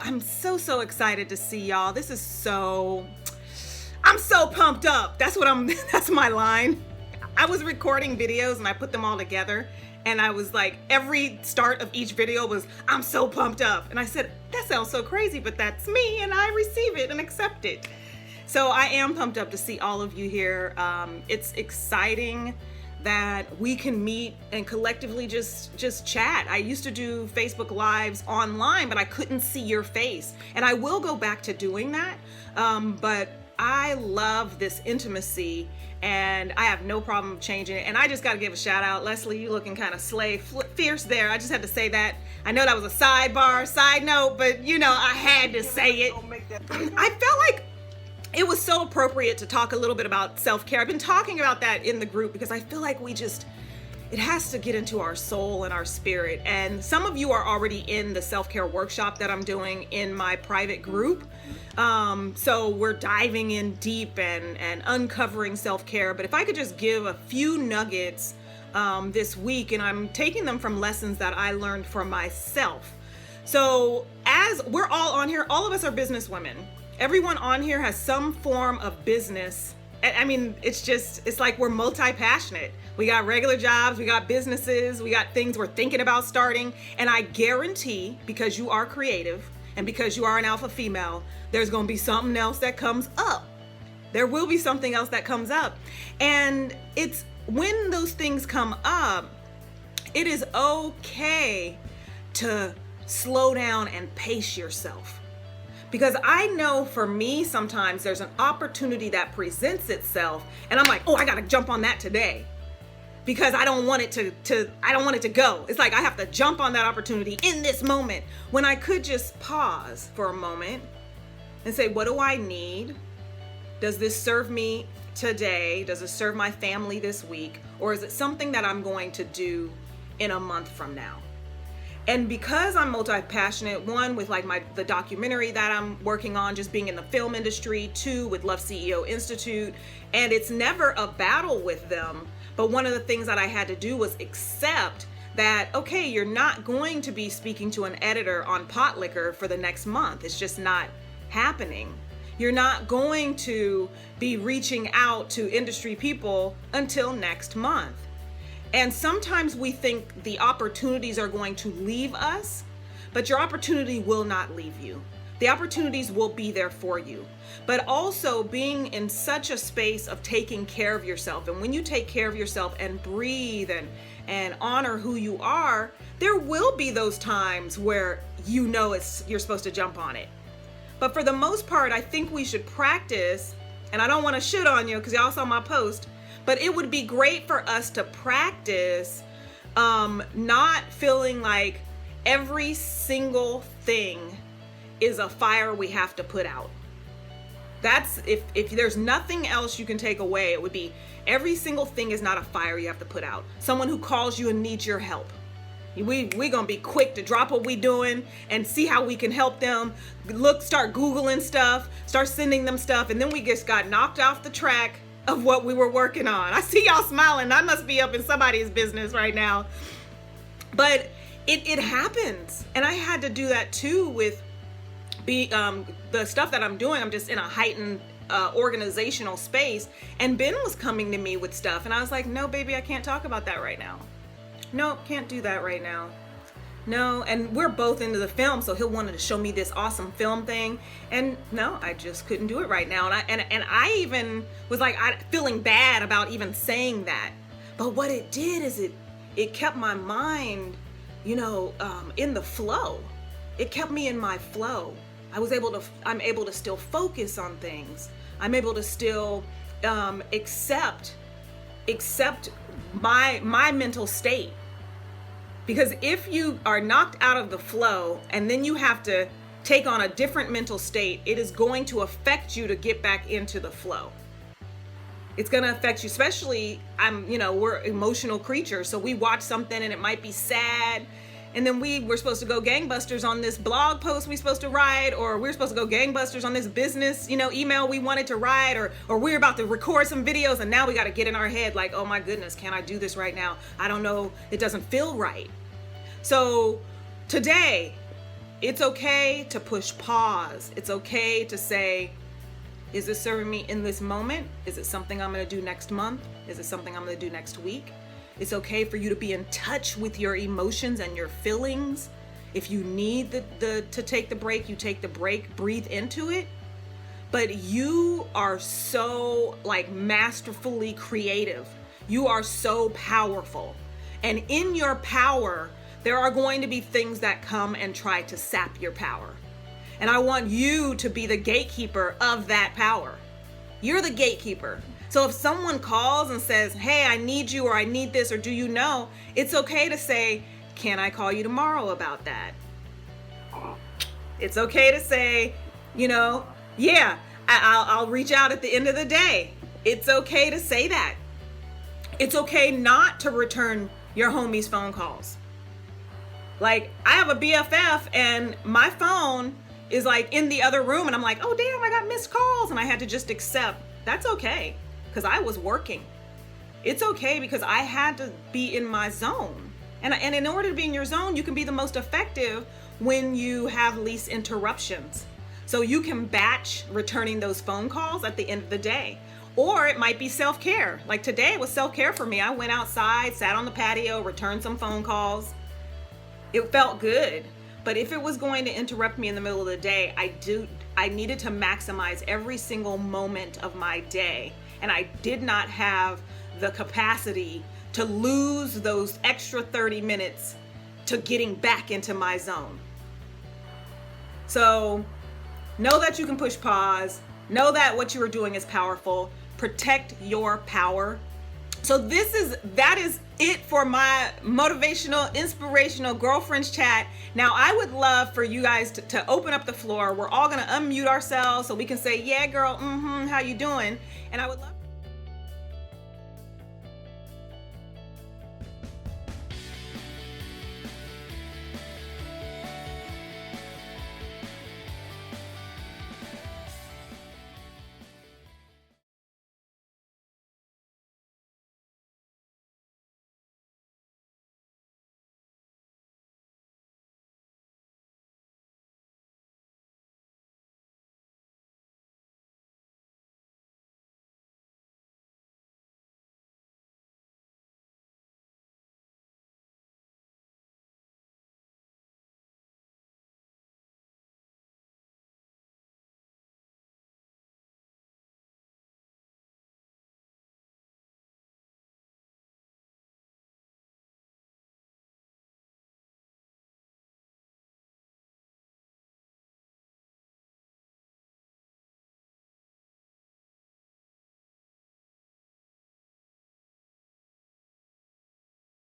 I'm so excited to see y'all. I'm so pumped up. That's my line. I was recording videos and I put them all together. And I was like, every start of each video was, I'm so pumped up. And I said, that sounds so crazy, but that's me. And I receive it and accept it. So I am pumped up to see all of you here. It's exciting that we can meet and collectively just chat. I used to do Facebook Lives online, but I couldn't see your face. And I will go back to doing that. But I love this intimacy and I have no problem changing it. And I just got to give a shout out. Leslie, you looking kind of fierce there. I just had to say that. I know that was a side note, but I had to say it. I felt like it was so appropriate to talk a little bit about self-care. I've been talking about that in the group because I feel like it has to get into our soul and our spirit. And some of you are already in the self-care workshop that I'm doing in my private group. So we're diving in deep and uncovering self-care. But if I could just give a few nuggets this week, and I'm taking them from lessons that I learned for myself. So as we're all on here, all of us are business women. Everyone on here has some form of business. I mean, it's like we're multi-passionate. We got regular jobs, we got businesses, we got things we're thinking about starting. And I guarantee, because you are creative and because you are an alpha female, there's going to be something else that comes up. There will be something else that comes up. And it's when those things come up, it is okay to slow down and pace yourself. Because I know for me, sometimes there's an opportunity that presents itself and I'm like, oh, I got to jump on that today because I don't want it to go. It's like I have to jump on that opportunity in this moment when I could just pause for a moment and say, what do I need? Does this serve me today? Does it serve my family this week? Or is it something that I'm going to do in a month from now? And because I'm multi-passionate, one, with like the documentary that I'm working on, just being in the film industry, two, with Love CEO Institute, and it's never a battle with them. But one of the things that I had to do was accept that, okay, you're not going to be speaking to an editor on pot liquor for the next month. It's just not happening. You're not going to be reaching out to industry people until next month. And sometimes we think the opportunities are going to leave us, but your opportunity will not leave you. The opportunities will be there for you. But also being in such a space of taking care of yourself. And when you take care of yourself and breathe and honor who you are, there will be those times where you're supposed to jump on it. But for the most part, I think we should practice, and I don't want to shit on you because y'all saw my post, but it would be great for us to practice not feeling like every single thing is a fire we have to put out. That's if there's nothing else you can take away, it would be every single thing is not a fire you have to put out. Someone who calls you and needs your help. We gonna be quick to drop what we doing and see how we can help them. Start Googling stuff, start sending them stuff, and then we just got knocked off the track of what we were working on. I see y'all smiling. I must be up in somebody's business right now. But it happens. And I had to do that too with the stuff that I'm doing. I'm just in a heightened organizational space. And Ben was coming to me with stuff. And I was like, no, baby, I can't talk about that right now. No, can't do that right now. No, and we're both into the film, so he'll wanted to show me this awesome film thing, and no, I just couldn't do it right now. And I even was like, feeling bad about even saying that. But what it did is it kept my mind, in the flow. It kept me in my flow. I'm able to still focus on things. I'm able to still accept my mental state. Because if you are knocked out of the flow and then you have to take on a different mental state, it is going to affect you to get back into the flow. It's going to affect you, especially we're emotional creatures. So we watch something and it might be sad. And then we were supposed to go gangbusters on this blog post we're supposed to write, or we're supposed to go gangbusters on this business, email we wanted to write, or we're about to record some videos. And now we got to get in our head like, oh my goodness, can I do this right now? I don't know. It doesn't feel right. So today, It's okay to push pause. It's okay to say, is this serving me in this moment? Is it something I'm going to do next month? Is it something I'm going to do next week? It's okay for you to be in touch with your emotions and your feelings. If you need to take the break, you take the break, breathe into it. But you are so like masterfully creative. You are so powerful. And in your power, there are going to be things that come and try to sap your power. And I want you to be the gatekeeper of that power. You're the gatekeeper. So if someone calls and says, hey, I need you, or I need this, or do you know, it's okay to say, can I call you tomorrow about that? It's okay to say, yeah, I'll reach out at the end of the day. It's okay to say that. It's okay not to return your homie's phone calls. Like, I have a BFF and my phone is like in the other room and I'm like, oh damn, I got missed calls, and I had to just accept. That's okay, because I was working. It's okay because I had to be in my zone. And in order to be in your zone, you can be the most effective when you have least interruptions. So you can batch returning those phone calls at the end of the day. Or it might be self-care. Like today was self-care for me. I went outside, sat on the patio, returned some phone calls. It felt good. But if it was going to interrupt me in the middle of the day, I needed to maximize every single moment of my day. And I did not have the capacity to lose those extra 30 minutes to getting back into my zone. So know that you can push pause. Know that what you are doing is powerful. Protect your power. So that is it for my motivational, inspirational girlfriends chat. Now, I would love for you guys to open up the floor. We're all gonna unmute ourselves so we can say, yeah, girl, how you doing? And I would love